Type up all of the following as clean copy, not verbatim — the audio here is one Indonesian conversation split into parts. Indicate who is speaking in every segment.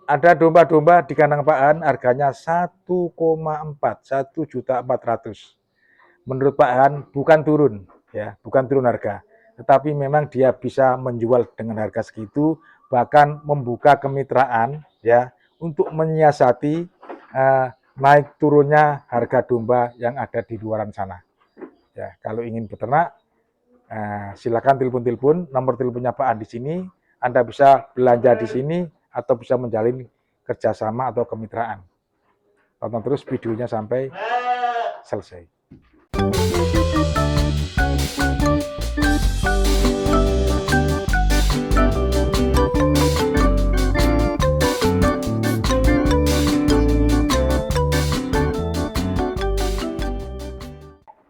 Speaker 1: Ada domba-domba di kandang Pak An harganya 1,4, 1.400.000. Menurut Pak Han bukan turun ya, bukan turun harga, tetapi memang dia bisa menjual dengan harga segitu, bahkan membuka kemitraan ya untuk menyiasati naik turunnya harga domba yang ada di luaran sana. Ya, kalau ingin beternak, silakan telepon-telepon, nomor teleponnya Pak Han di sini. Anda bisa belanja di sini atau bisa menjalin kerjasama atau kemitraan. Tonton terus videonya sampai selesai.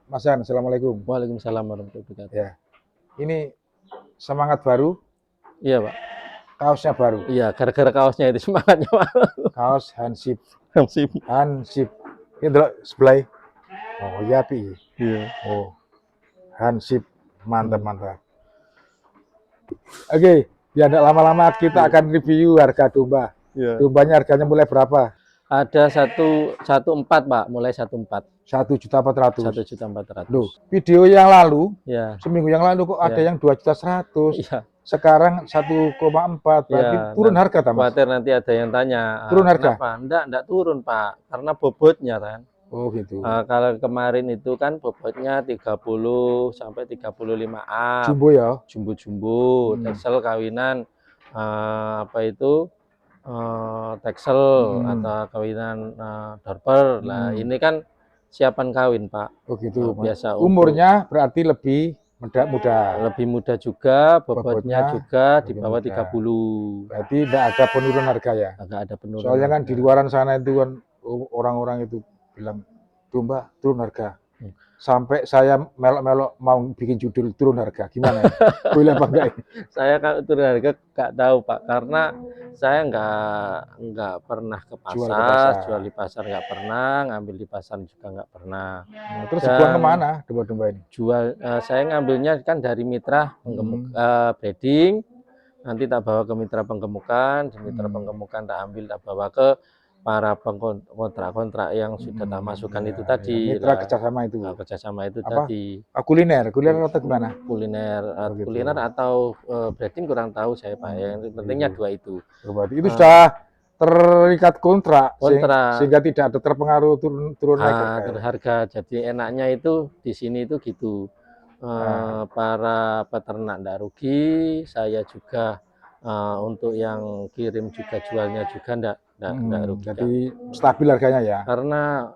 Speaker 1: Mas Han, Assalamualaikum.
Speaker 2: Waalaikumsalam warahmatullahi wabarakatuh.
Speaker 1: Ya, ini semangat baru,
Speaker 2: Iya, Pak.
Speaker 1: kaosnya baru.
Speaker 2: Iya, gara-gara kaosnya itu semangatnya, Pak.
Speaker 1: Kaos Hansip.
Speaker 2: Hansip.
Speaker 1: Hansip. Ini dulu sebelah. Oh iya, Pi.
Speaker 2: Iya.
Speaker 1: Oh, Hansip. Mantap. Oke, biar tidak lama-lama kita akan review harga domba.
Speaker 2: Iya.
Speaker 1: Dombanya harganya mulai berapa?
Speaker 2: Ada 114, Pak, mulai 14.
Speaker 1: 1.400.000.
Speaker 2: 1.400.000.
Speaker 1: Loh, video yang lalu,
Speaker 2: Ya.
Speaker 1: seminggu yang lalu kok ada yang 2.100.000.
Speaker 2: Iya.
Speaker 1: Sekarang 1,4, berarti
Speaker 2: Ya,
Speaker 1: turun harga, Mas?
Speaker 2: Khawatir nanti ada yang tanya.
Speaker 1: Turun harga?
Speaker 2: Kenapa? Enggak turun, Pak. Karena bobotnya kan.
Speaker 1: Oh gitu.
Speaker 2: Kalau kemarin itu kan bobotnya 30 sampai 35 up.
Speaker 1: Jumbo ya?
Speaker 2: Jumbo. Texel kawinan apa itu? Texel atau kawinan Dorper. Nah, ini kan siapan kawin, Pak.
Speaker 1: Oh gitu.
Speaker 2: Biasa
Speaker 1: umurnya berarti lebih muda.
Speaker 2: Lebih muda juga, bobotnya juga di bawah 30.
Speaker 1: Berarti tidak ada penurunan harga ya?
Speaker 2: Enggak ada penurunan.
Speaker 1: Soalnya kan di luaran sana itu kan orang-orang itu bilang domba turun harga. Sampai saya melok-melok mau bikin judul turun harga, gimana? Boleh apa enggak?
Speaker 2: Saya kalau turun harga nggak tahu, Pak, karena saya nggak pernah ke pasar, jual di pasar nggak pernah, ngambil di pasar juga nggak pernah.
Speaker 1: Nah, terus dibuang kemana domba-domba ini?
Speaker 2: Saya ngambilnya kan dari mitra breeding, nanti tak bawa ke mitra penggemukan, di mitra penggemukan tak ambil, tak bawa ke para kontrak yang sudah tak masukkan itu tadi.
Speaker 1: Mitra kerjasama itu.
Speaker 2: Kerjasama itu
Speaker 1: apa?
Speaker 2: tadi.
Speaker 1: Kuliner atau gimana?
Speaker 2: Kuliner atau breeding kurang tahu saya, Pak. Yang pentingnya dua itu.
Speaker 1: Berarti itu sudah terikat kontrak. Sehingga tidak ada terpengaruh turun naik
Speaker 2: harga. Jadi enaknya itu di sini itu gitu. Para peternak tidak rugi, saya juga untuk yang kirim juga jualnya juga enggak rugi.
Speaker 1: Jadi stabil harganya ya.
Speaker 2: Karena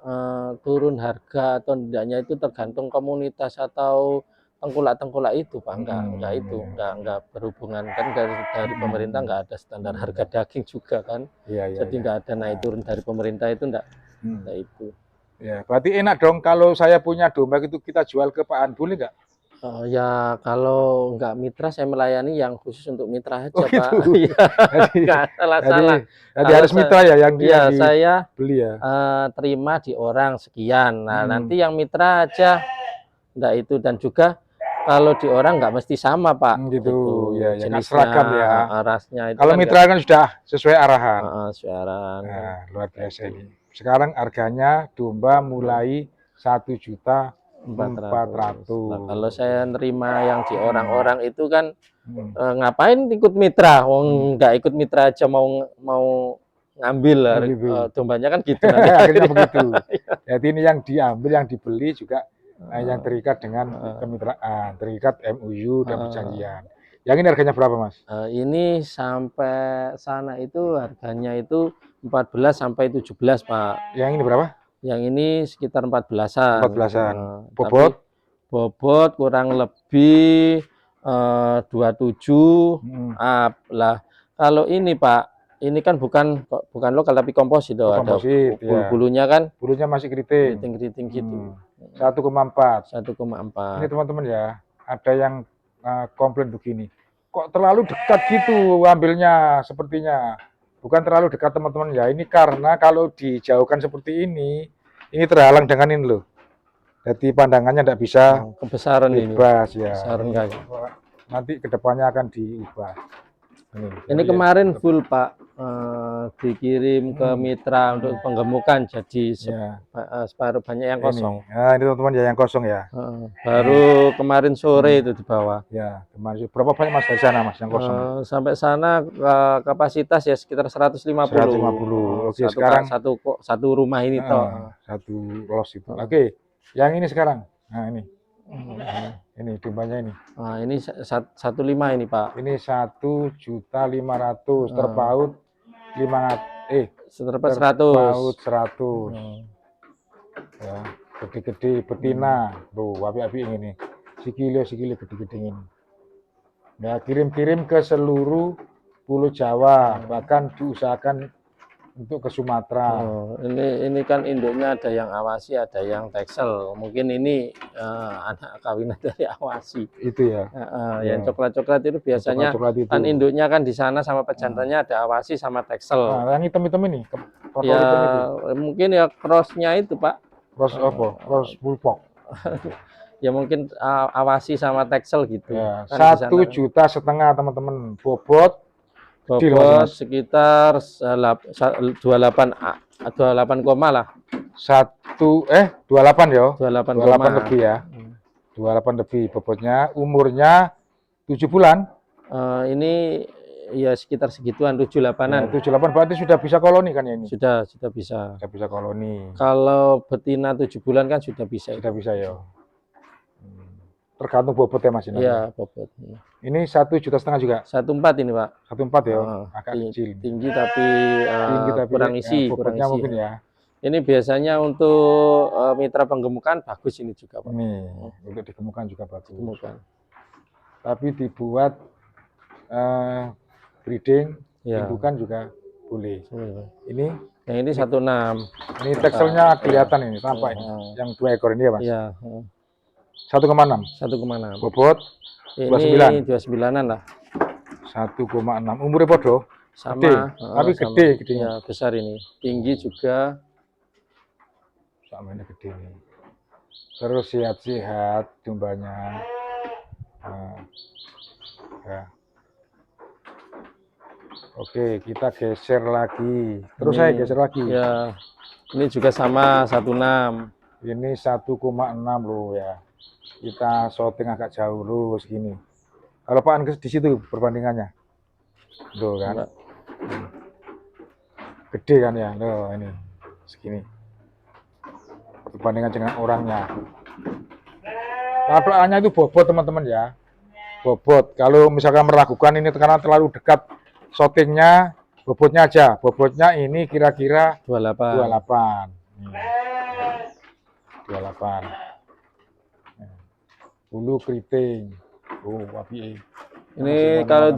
Speaker 2: turun harga atau tidaknya itu tergantung komunitas atau tengkulak itu, Pak. Enggak berhubungan kan dari pemerintah, enggak ada standar harga daging juga kan. Jadi enggak ada naik turun dari pemerintah itu enggak itu.
Speaker 1: Ya, berarti enak dong kalau saya punya domba itu kita jual ke Pak An, boleh nggak?
Speaker 2: Ya kalau nggak mitra saya melayani yang khusus untuk mitra aja, Pak.
Speaker 1: Iya.
Speaker 2: Nggak salah.
Speaker 1: Jadi harus mitra ya yang
Speaker 2: saya
Speaker 1: beli ya.
Speaker 2: Terima di orang sekian. Nah nanti yang mitra aja enggak itu, dan juga kalau di orang nggak mesti sama, Pak.
Speaker 1: Gitu ya,
Speaker 2: jenisnya,
Speaker 1: seragam ya.
Speaker 2: Rasnya itu.
Speaker 1: Kalau kan mitra kan sudah sesuai arahan.
Speaker 2: Sesuai arahan.
Speaker 1: Nah, luar biasa ini. Sekarang harganya domba mulai 1.400.000.
Speaker 2: Nah, kalau saya nerima yang di orang-orang itu kan ngapain ikut mitra? Wong nggak ikut mitra aja mau ngambil lah dombanya kan gitu.
Speaker 1: Akhirnya begitu. Jadi ini yang diambil, yang dibeli juga yang terikat dengan kemitraan, terikat MOU dan perjanjian. Yang ini harganya berapa, Mas?
Speaker 2: Ini sampai sana itu harganya itu 14 sampai 17, Pak.
Speaker 1: Yang ini berapa?
Speaker 2: Yang ini sekitar 14-an.
Speaker 1: 14-an.
Speaker 2: Bobot kurang lebih 27 up lah. Kalau ini, Pak, ini kan bukan lokal tapi komposit. Ada bulunya kan.
Speaker 1: Bulunya masih keriting
Speaker 2: gitu.
Speaker 1: 1,4.
Speaker 2: 1,4.
Speaker 1: Ini teman-teman ya, ada yang komplain begini. Kok terlalu dekat gitu ambilnya sepertinya. Bukan terlalu dekat, teman-teman ya. Ini karena kalau dijauhkan seperti ini terhalang dengan ini loh. Jadi pandangannya tidak bisa
Speaker 2: kebesaran
Speaker 1: bebas
Speaker 2: ini.
Speaker 1: Ya.
Speaker 2: Kebesaran
Speaker 1: nanti kedepannya akan diubah.
Speaker 2: Ini kemarin full, Pak. dikirim ke mitra untuk penggemukan, jadi
Speaker 1: Ya,
Speaker 2: separuh banyak yang
Speaker 1: ini.
Speaker 2: kosong.
Speaker 1: Nah, ini teman-teman ya yang kosong ya.
Speaker 2: Baru kemarin sore itu dibawa.
Speaker 1: Ya, kemarin berapa banyak Mas dari sana Mas yang kosong?
Speaker 2: Sampai sana kapasitas ya sekitar 150.
Speaker 1: 150. Oke, sekarang
Speaker 2: Satu rumah ini toh.
Speaker 1: satu los itu. Oke, yang ini sekarang. Nah, ini. Ini dombanya ini.
Speaker 2: Nah, ini 15 ini, Pak.
Speaker 1: Ini 1.500.000 terpaut 500
Speaker 2: Terpaut 100.
Speaker 1: terpaut 100. Ya, gede-gede betina. Tuh, api-api ini. Sikile gede-gede ini. Ya, kirim-kirim ke seluruh Pulau Jawa, bahkan diusahakan untuk ke Sumatera.
Speaker 2: Ini kan induknya ada yang awasi, ada yang Texel. Mungkin ini anak kawinan dari awasi.
Speaker 1: Itu ya.
Speaker 2: Yang coklat-coklat itu biasanya
Speaker 1: Coklat itu.
Speaker 2: kan induknya kan di sana sama pejantannya ada awasi sama Texel.
Speaker 1: Nah, yang hitam-hitam ini,
Speaker 2: Ya,
Speaker 1: hitam itu.
Speaker 2: mungkin ya crossnya itu, Pak.
Speaker 1: Cross apa? Cross bulldog.
Speaker 2: Ya mungkin awasi sama Texel gitu.
Speaker 1: Ya,
Speaker 2: Kan
Speaker 1: 1,5 juta teman-teman. Bobot
Speaker 2: sekitar 28 koma lah.
Speaker 1: 28 ya.
Speaker 2: 28
Speaker 1: lebih ya. 28 lebih bobotnya, umurnya 7 bulan.
Speaker 2: Ini ya sekitar segituan 78-an.
Speaker 1: 78 berarti sudah bisa koloni kan ya ini?
Speaker 2: Sudah bisa.
Speaker 1: Sudah bisa koloni.
Speaker 2: Kalau betina 7 bulan kan sudah bisa.
Speaker 1: Sudah bisa ya. Tergantung bobotnya Mas ini.
Speaker 2: Iya, bobot.
Speaker 1: Ini 1,5 juta juga.
Speaker 2: 1,4 ini, Pak.
Speaker 1: 1,4 ya. Agak kecil.
Speaker 2: Tinggi tapi kurang isi,
Speaker 1: bobotnya mungkin ya.
Speaker 2: Ini biasanya untuk mitra penggemukan bagus ini juga, Pak.
Speaker 1: Ini untuk digemukan juga bagus.
Speaker 2: Digemukan.
Speaker 1: Tapi dibuat breeding, indukan juga boleh. Ini
Speaker 2: yang ini 16.
Speaker 1: Ini teksturnya kelihatan ini, tampak ini. Yang 2 ekor ini ya, Mas?
Speaker 2: Iya.
Speaker 1: 1,6.
Speaker 2: 1,6.
Speaker 1: Bobot
Speaker 2: ini 29-an lah.
Speaker 1: 1,6. Umurnya podo?
Speaker 2: Sama.
Speaker 1: Tapi gede gedenya.
Speaker 2: Ya, besar ini. Tinggi juga.
Speaker 1: Sama ini gede nih. Terus sehat-sehat dombanya. Ya. Oke, kita geser lagi. Terus saya geser lagi.
Speaker 2: Ya. Ini juga sama 16.
Speaker 1: Ini 1,6 loh ya. Kita shooting agak jauh loh segini. Kalau Pak Angges di situ perbandingannya. Loh kan. Gede kan ya. Loh ini segini. Perbandingan dengan orangnya. Patokannya itu bobot teman-teman ya. Bobot. Kalau misalkan meragukan ini karena terlalu dekat shootingnya, bobotnya aja. Bobotnya ini kira-kira 28. 28. Bulu keriting. Oh, api.
Speaker 2: Ini kalau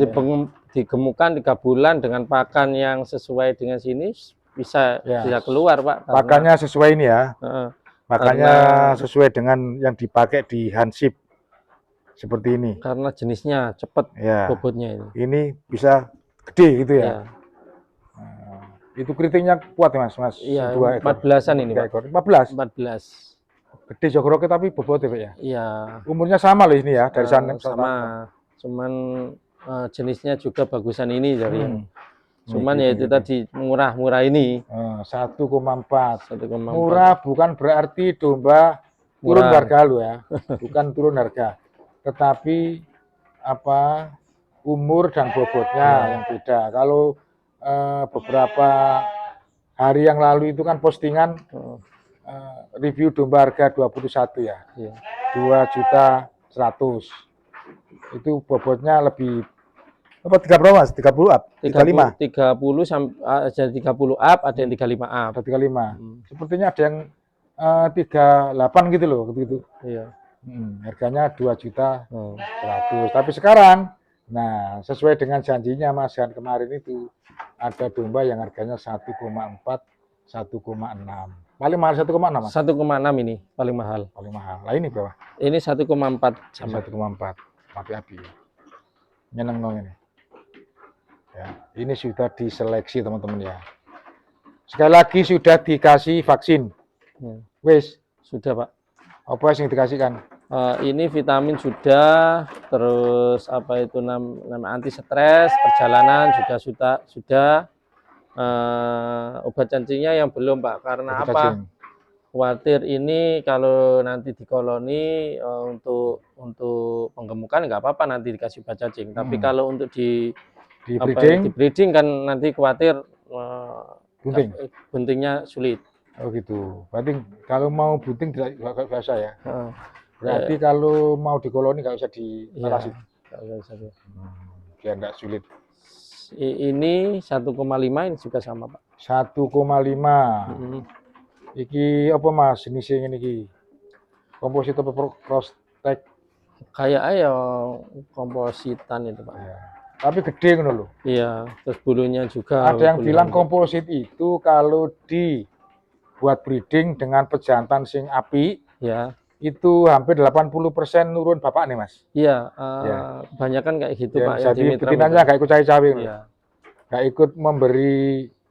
Speaker 2: digemukan 3 bulan dengan pakan yang sesuai dengan sini bisa keluar, Pak.
Speaker 1: Pakannya sesuai ini ya. Pakannya sesuai dengan yang dipakai di hansip. Seperti ini.
Speaker 2: Karena jenisnya cepat bobotnya ini.
Speaker 1: Ini bisa gede gitu ya. Itu keritingnya kuat ya, Mas?
Speaker 2: Iya, 14-an ini, Pak. 14.
Speaker 1: Gede jogroknya tapi bobotnya, Pak ya?
Speaker 2: Iya.
Speaker 1: Umurnya sama loh ini ya, dari sana.
Speaker 2: Sama. Cuman jenisnya juga bagusan ini dari. Cuman ya itu tadi murah ini.
Speaker 1: 1,4. Murah bukan berarti domba turun harga lo ya. Bukan turun harga. Tetapi umur dan bobotnya yang beda. Kalau beberapa hari yang lalu itu kan postingan review domba harga 21 ya. 2.100.000. Itu bobotnya lebih 30 Mas? 30 up? 35?
Speaker 2: 30 sampai ada 30 up, ada yang 35 up.
Speaker 1: 35. Sepertinya ada yang 38 gitu loh, gitu.
Speaker 2: Iya.
Speaker 1: Harganya 2.100.000. Tapi sekarang, nah sesuai dengan janjinya Mas Jan kemarin itu ada domba yang harganya 1,4, 1,6. Paling mahal 1,6 Mas?
Speaker 2: 1,6 ini paling mahal.
Speaker 1: Paling mahal. Lah ini berapa?
Speaker 2: Ini 1,4
Speaker 1: sama 1,4. Api-api. Nyeneng dong ini. Ya, ini sudah diseleksi teman-teman ya. Sekali lagi sudah dikasih vaksin. Wes,
Speaker 2: sudah Pak.
Speaker 1: Apa yang dikasihkan?
Speaker 2: Ini vitamin sudah, terus apa itu nama anti stres, perjalanan sudah. Obat cacingnya yang belum Pak, karena
Speaker 1: Obat
Speaker 2: apa?
Speaker 1: cacing.
Speaker 2: Khawatir ini kalau nanti di koloni untuk penggemukan nggak apa-apa nanti dikasih obat cacing. Tapi kalau untuk
Speaker 1: Di
Speaker 2: apa ya,
Speaker 1: breeding,
Speaker 2: di breeding kan nanti khawatir
Speaker 1: bunting.
Speaker 2: buntingnya sulit.
Speaker 1: Oh gitu. Berarti kalau mau bunting nggak biasa ya.
Speaker 2: Heeh.
Speaker 1: Berarti kalau mau di koloni nggak usah di
Speaker 2: Iya,
Speaker 1: parasit.
Speaker 2: nggak usah.
Speaker 1: Biar nggak sulit.
Speaker 2: Ini 1,5 ini juga sama Pak.
Speaker 1: 1,5.
Speaker 2: Mm.
Speaker 1: Iki apa Mas jenisnya ini iki? Komposit apa prostek?
Speaker 2: Kayak ayo kompositan itu Pak.
Speaker 1: Ya. Tapi gede ngono loh.
Speaker 2: Iya, terus bulunya juga.
Speaker 1: Ada yang
Speaker 2: bulu
Speaker 1: bilang
Speaker 2: pendek.
Speaker 1: komposit itu kalau dibuat breeding dengan pejantan sing api,
Speaker 2: Ya,
Speaker 1: itu hampir 80% nurun bapak nih Mas.
Speaker 2: iya.
Speaker 1: Ya.
Speaker 2: Kebanyakan kayak gitu
Speaker 1: Ya,
Speaker 2: Pak. Yang di
Speaker 1: jadi
Speaker 2: mitra
Speaker 1: betinanya nggak ikut cawe-cawe,
Speaker 2: Iya.
Speaker 1: nggak ikut memberi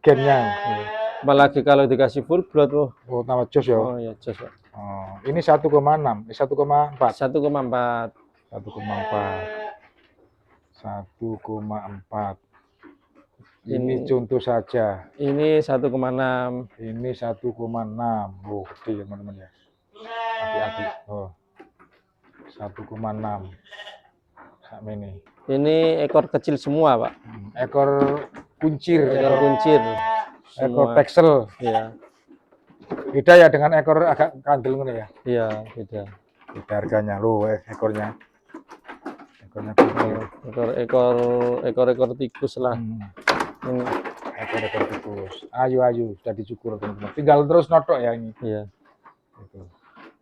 Speaker 1: gennya.
Speaker 2: Iya. Apalagi kalau dikasih full blood,
Speaker 1: Oh, tambah jos ya.
Speaker 2: oh ya jos Pak.
Speaker 1: Oh, ini 1,6, 1,4.
Speaker 2: 1,4.
Speaker 1: 1,4. 1,4. Ini
Speaker 2: Ini-
Speaker 1: contoh saja.
Speaker 2: Ini 1,6.
Speaker 1: Ini 1,6. Oh, gede ya teman-teman ya. Hati-hati. Oh. 1,6. Sama ini.
Speaker 2: Ini ekor kecil semua Pak.
Speaker 1: Ekor kuncir,
Speaker 2: Ekor kuncir.
Speaker 1: ekor
Speaker 2: Semua.
Speaker 1: texel.
Speaker 2: Iya,
Speaker 1: Beda ya dengan ekor agak kandel ngono ya.
Speaker 2: iya, beda.
Speaker 1: Beda harganya loh, ekornya. Ekornya kuncir.
Speaker 2: Ekor tikus lah. Ini,
Speaker 1: Ekor tikus. Ayu sudah dicukur teman-teman. Tinggal terus notok ya ini.
Speaker 2: iya.
Speaker 1: Gitu.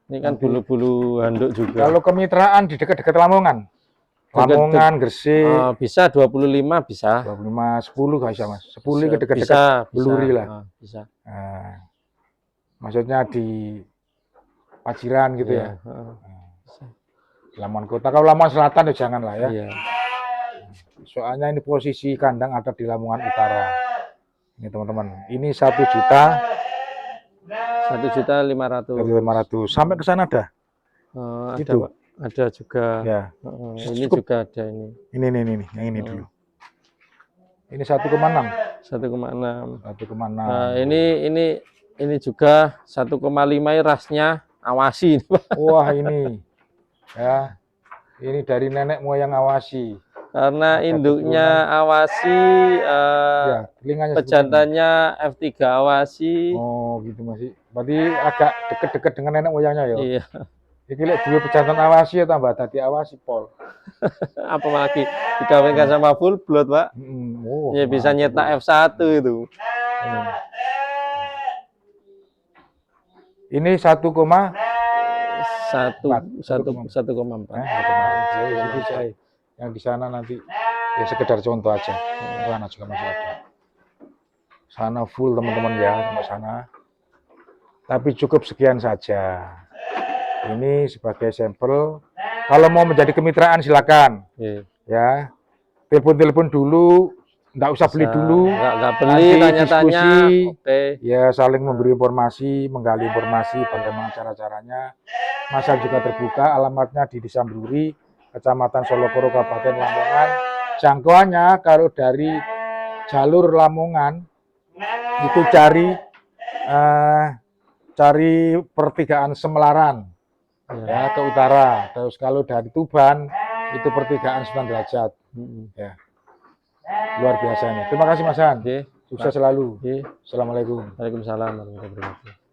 Speaker 2: Ini kan bulu-bulu handuk juga.
Speaker 1: Kalau kemitraan di dekat-dekat Lamongan. Lamongan, Gresik.
Speaker 2: Bisa 25 bisa.
Speaker 1: 25, 10 nggak bisa Mas. 10 ke
Speaker 2: Bisa,
Speaker 1: dekat-dekat Beluri lah.
Speaker 2: bisa.
Speaker 1: Nah, maksudnya di Paciran gitu
Speaker 2: Iya,
Speaker 1: ya. Lamongan Kota. Kalau Lamongan Selatan ya jangan lah ya.
Speaker 2: Iya.
Speaker 1: Soalnya ini posisi kandang ada di Lamongan Utara. Ini teman-teman. Ini 1 juta.
Speaker 2: 1.500.000.
Speaker 1: 1.500. Sampai ke sana ada.
Speaker 2: Ada
Speaker 1: Itu.
Speaker 2: Pak. Ada juga.
Speaker 1: Ya.
Speaker 2: Ini
Speaker 1: Cukup.
Speaker 2: juga ada ini.
Speaker 1: Ini. Yang ini dulu. Ini 1,6.
Speaker 2: 1,6.
Speaker 1: 1,6.
Speaker 2: Nah, ini juga 1,5 rasnya awasi ini, Pak.
Speaker 1: Wah ini. Ya. Ini dari nenek moyang awasi.
Speaker 2: Karena induknya awasi,
Speaker 1: Ya, telinganya
Speaker 2: pejantannya F3 awasi.
Speaker 1: Oh gitu masih. Berarti agak deket-deket dengan nenek moyangnya ya.
Speaker 2: Iya.
Speaker 1: Iki lek duwe pejantan awasi ya tambah dadi awasi pol.
Speaker 2: Apalagi dikawinkan sama full blood, Pak.
Speaker 1: Oh,
Speaker 2: Ya bisa nyetak F1 itu.
Speaker 1: Ini 1,4.
Speaker 2: 1,4.
Speaker 1: Jadi saya yang di sana nanti ya sekedar contoh aja. Sana juga masih ada. Sana full teman-teman ya sampai sana. Tapi cukup sekian saja. Ini sebagai sampel. Kalau mau menjadi kemitraan silakan. Ya. Telepon-telepon dulu, nggak usah beli dulu.
Speaker 2: Nggak beli,
Speaker 1: Nanti
Speaker 2: tanya-tanya. Oke.
Speaker 1: Ya saling memberi informasi, menggali informasi bagaimana cara-caranya. Masa juga terbuka, alamatnya di Desa Mbruri, Kecamatan Solokoro, Kabupaten Lamongan. Jangkauannya kalau dari jalur Lamongan itu cari pertigaan Semelaran ya ke utara. Terus kalau dari Tuban itu pertigaan 9 derajat. Ya. Luar biasa nih. Terima kasih Mas Han. Sukses selalu. Assalamualaikum.
Speaker 2: Waalaikumsalam warahmatullahi wabarakatuh.